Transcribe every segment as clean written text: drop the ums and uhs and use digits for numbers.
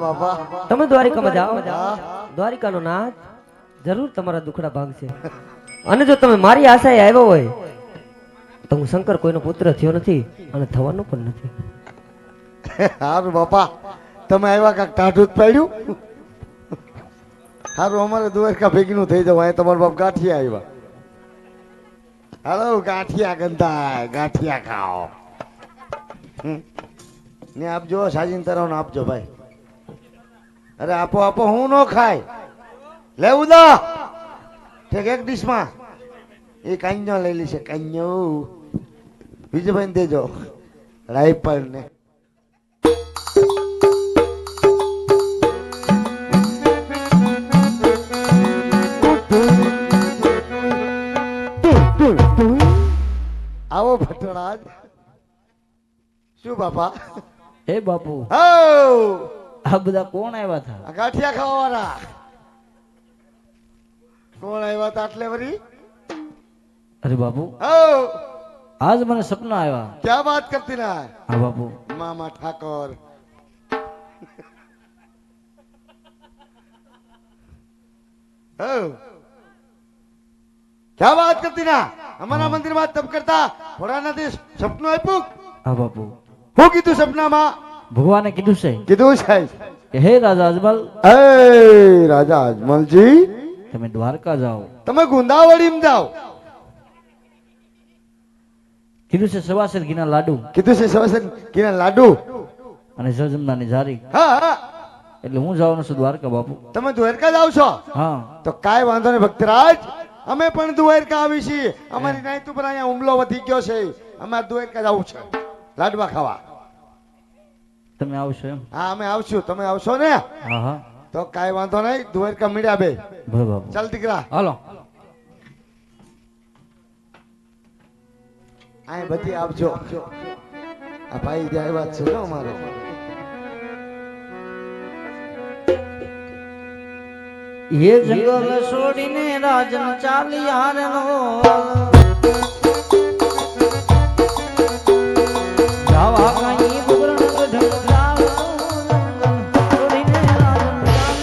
બાપા તમે દ્વારિકામાં જાઓ, દ્વારિકાનો નાથ જરૂર તમારા દુખડા ભાગશે. અને જો તમે મારી આશાએ આવ્યો હોય તો હું શંકર કોઈનો પુત્ર થયો નથી અને થવાનો પણ નથી. સારું બાપા, તમે આવ્યા કાંક ટાઢું જ પાડ્યું. સારું, અમારે દ્વારકા ભેગીનું થઈ જવું. અહીંયા તમારા બાપ ગાંઠિયા આવ્યા. હાલો ગાંઠિયા ગંધા, ગાંઠિયા ખાઓ ને આપજો. સાજીન તરાવને આપજો ભાઈ. અરે આપો આપો, હું નો ખાય. લેવું દા ઠેક એક ડીશમાં. એ કાંજો લઈ લેશે, કાંજો વિજયભાઈ દેજો. રાયપળ ને આવો ભટરાજ. શું બાપા? હે બાપુ, આ બધા કોણ આવ્યા હતા? ગાંઠિયા ખાવાવાળા. કોણ આવ્યા હતા આટલે વરી? અરે બાપુ, આજ મને સપના આવ્યા. ક્યાં વાત કરતી ના? હા બાપુ, મામા ઠાકોર. ક્યાં વાત કરતી ના? અમારા મંદિરમાં તપ કરતા ભોળાનાથે સપનું આપ્યું. હા બાપુ, શું કીધું સપનામાં? ભગવાને કીધું છે કીધું સાહેબ કે હે રાજા અજમલ, એ રાજા અજમલજી, તમે દ્વારકા જાઓ. તમે ગુંદાવડીમાં જાઓ. કીધું છે સવાસર ઘીના લાડુ કીધું છે સવાસર ઘીના લાડુ અને જળજમનાની જારી. હા હા, એટલે હું જવાનું છું દ્વારકા બાપુ. તમે દ્વારકા જાવ છો? હા તો કાંઈ વાંધો નહીં ભક્તરાજ, અમે પણ દ્વારકા આવી છીએ. અમારી નાઈટ ઉપર અહીંયા હુમલો વધી ગયો છે. અમારે દ્વારકા જવું છે લાડવા ખાવા. તમે આવશો એમ? હા અમે આવશું. તમે આવશો ને? હા હા, તો કાંઈ વાંધો નહીં. દ્વારકા મળ્યા બે. ભલે બાપુ. ચાલ દીકરા, હાલો. આ બધી આવજો. આ ભાઈ જે આવ્યા છે ને અમારો. એ જંગલ છોડીને રાજન ચાલી હારનો જાવા કાઈ બુગરણ ગઢ જાવ છોડીને રાજન ચાલી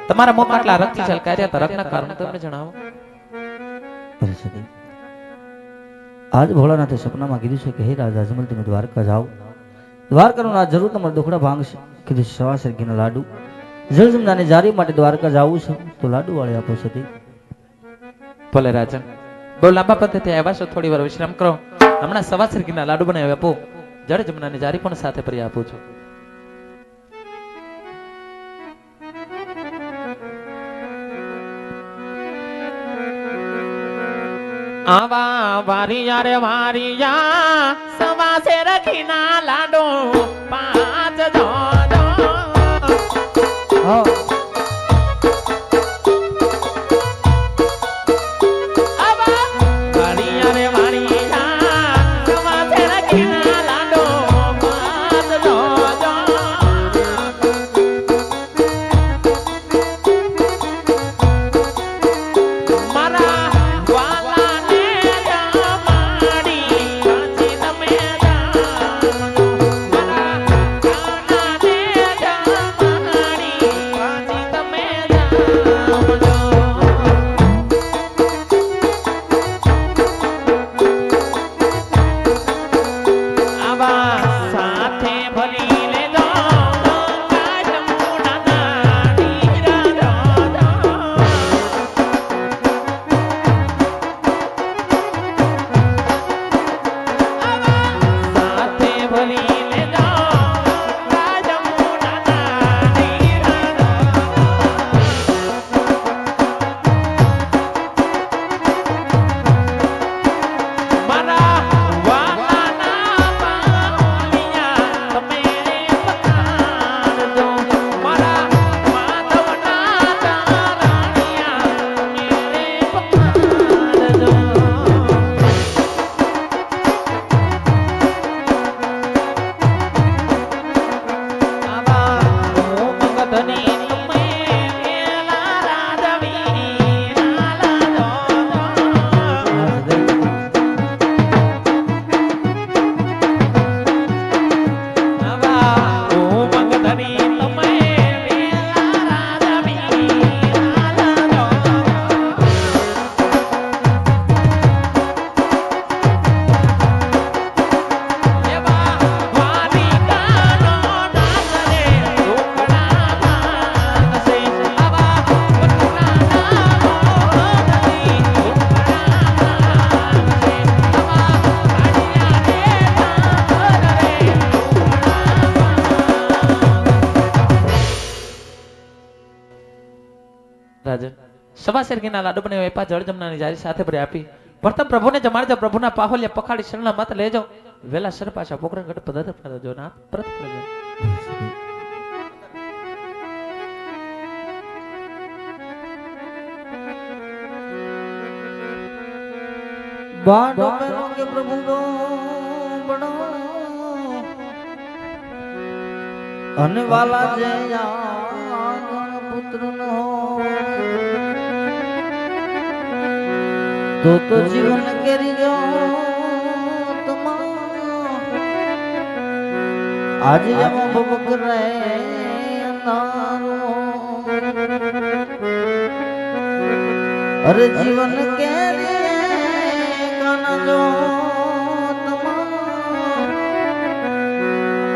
તમારા મોં આટલા રક્તથી છલકાયા હતા, રક્તના કારણ તમને જણાવો. આજ ભોળાનાથે સપનામાં કીધું છે કે હે રાજા અજમલ, તમે દ્વારકા જાઓ. દ્વારકાનો નાથ જરૂર તમારા દુખડા ભાંગશે. કીધું સવાસર ઘીના લાડુ જળજમનાની જારી માટે દ્વારકા જવું છે તો લાડુ વાળી આપો સતી. ભલે રાજન, બહુ લાંબા પદ્ધતિ આવ્યા છો, થોડી વાર વિશ્રામ કરો. હમણાં સવાસર ઘીના લાડુ બનાવી આપો. જળ જમનાની જારી પણ સાથે ભરી આપું છું. આવા વારિયા રે વારિયા સવાસે રખીના લાડો પાંચ જો વારિયા રે વારિયા સવાસે રખીના લાડો પાંચ જો મારા વાલા રાજન સવા શેરગીના લાડુ બનાવ્યા એપા જળ જમનાની જારી સાથે ભરી આપી પ્રથમ પ્રભુને જમાડજો પ્રભુના પાહોલિયા પખાડી શરણના માથે લેજો વેલા સર પાછા પોકરણ ગઢ પધાર જો ના પ્રત પ્રજો बाडो मेरो के प्रभु गो बड़ो अने वाला जया पुत्र नो तो जीवन केरी जो तुमा आज जब बबक रे नारो अरे जीवन केरी जो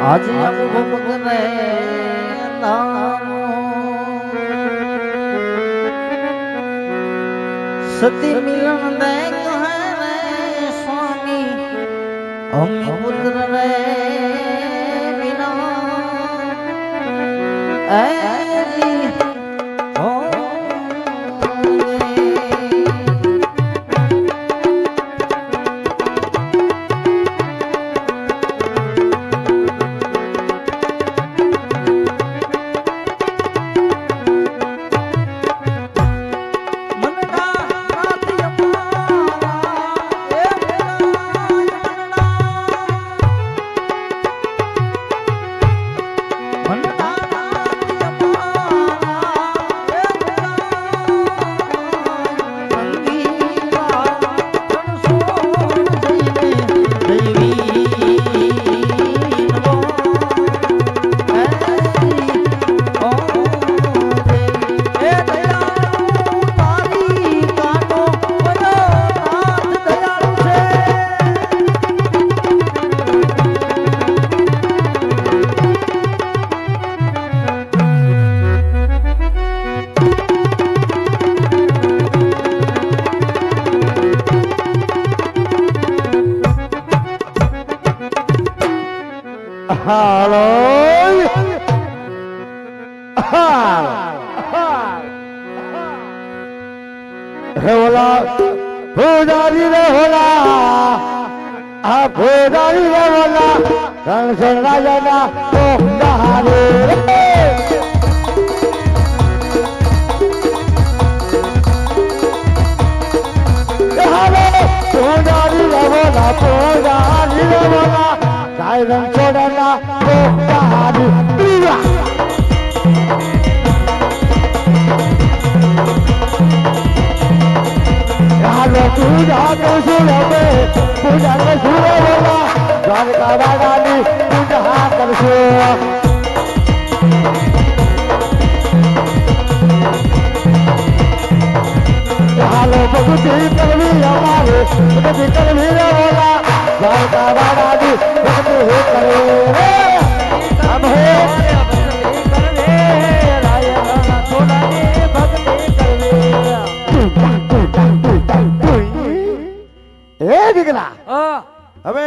आज अब भुग रे सती मिलन दे कहे रे स्वामी अम्मी पुत्र रे बिना ऐसी हो ભોજારી રે હોલા આ ભોજારી રે હોલા રણછોડ રાજાના પોકારે ભોજારી રે હોલા ભોજારી રે હોલા સાઈ રણછોડના પોકારે પૂજા તો સુરવે પૂજા તો સુરવેલા દ્વારકા રાજાની પૂજા કરશો હાલો ભક્તિ કરવી અમારે ભક્તિ કરવી રેલા દ્વારકા રાજાની ભક્તિ કરે હમ હે રાયના છોડાની ભક્તિ કરવી એ દીકરા હવે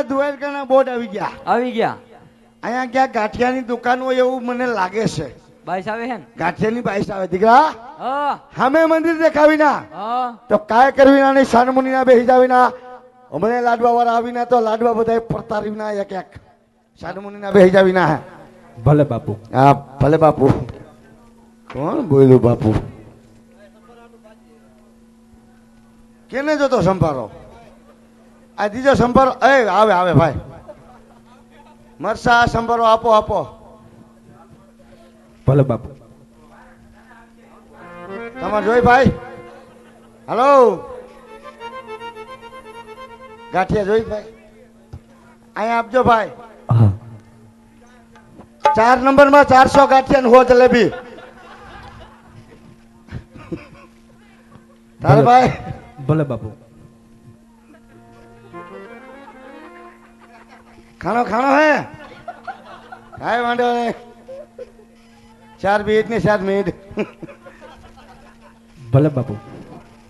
દ્વારકાના બોર્ડ આવી ગયા અહીંયા ક્યાંક ગાંઠિયાની દુકાન હોય એવું મને લાગે છે બાઈસ આવે હે ગાંઠિયાની બાઈસ આવે દીકરા સામે મંદિર દેખાવી ના તો કાય કરવી ના નહીં સાનમુની ના બેસી જાવી ના અમને લાડવા વાળા આવી ના તો લાડવા બધા પરતારી ના એક એક સાનમુની ના બેસી જાવી ના હે ભલે બાપુ હા ભલે બાપુ કોણ બોલ્યું બાપુ કેને જોતો સંભારો આ બીજો સંભારો એ આવે આવે ભાઈ મરસા સંભારો આપો આપો ભલે બાપુ તમારે જોઈ ભાઈ હલો ગાંઠિયા જોઈ ભાઈ અહીંયા આપજો ભાઈ 4 નંબરમાં 400 ગાંઠિયા ને હો જલેબી તારે ભાઈ ભલે બાપુ ખાણો ખાણો હે કાંઈ વાંધો નહીં 4 મિનિટ ને 7 મિનિટ ભલે બાપુ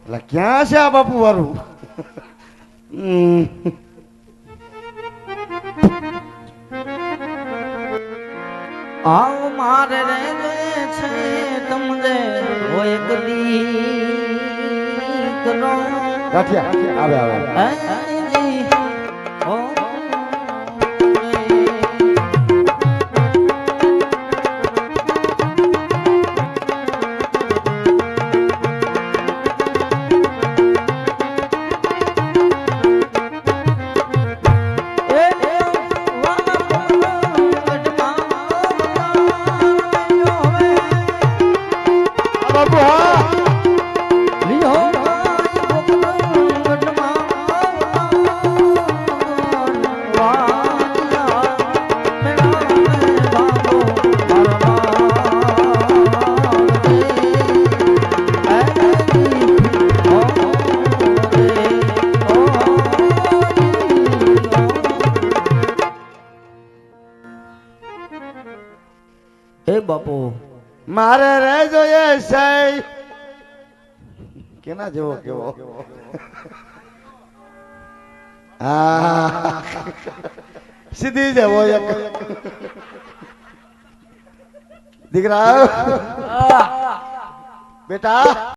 એટલે ક્યાં છે આ બાપુ વાળું આવ મારે રે છે તમને હોય કદી કરો ગાંઠિયા આવે આવે બાપુ હા એ બાપુ મારે રે જોઈએ સઈ કેના જેવો કેવો હા સીધી જેવો એક દીકરા બેટા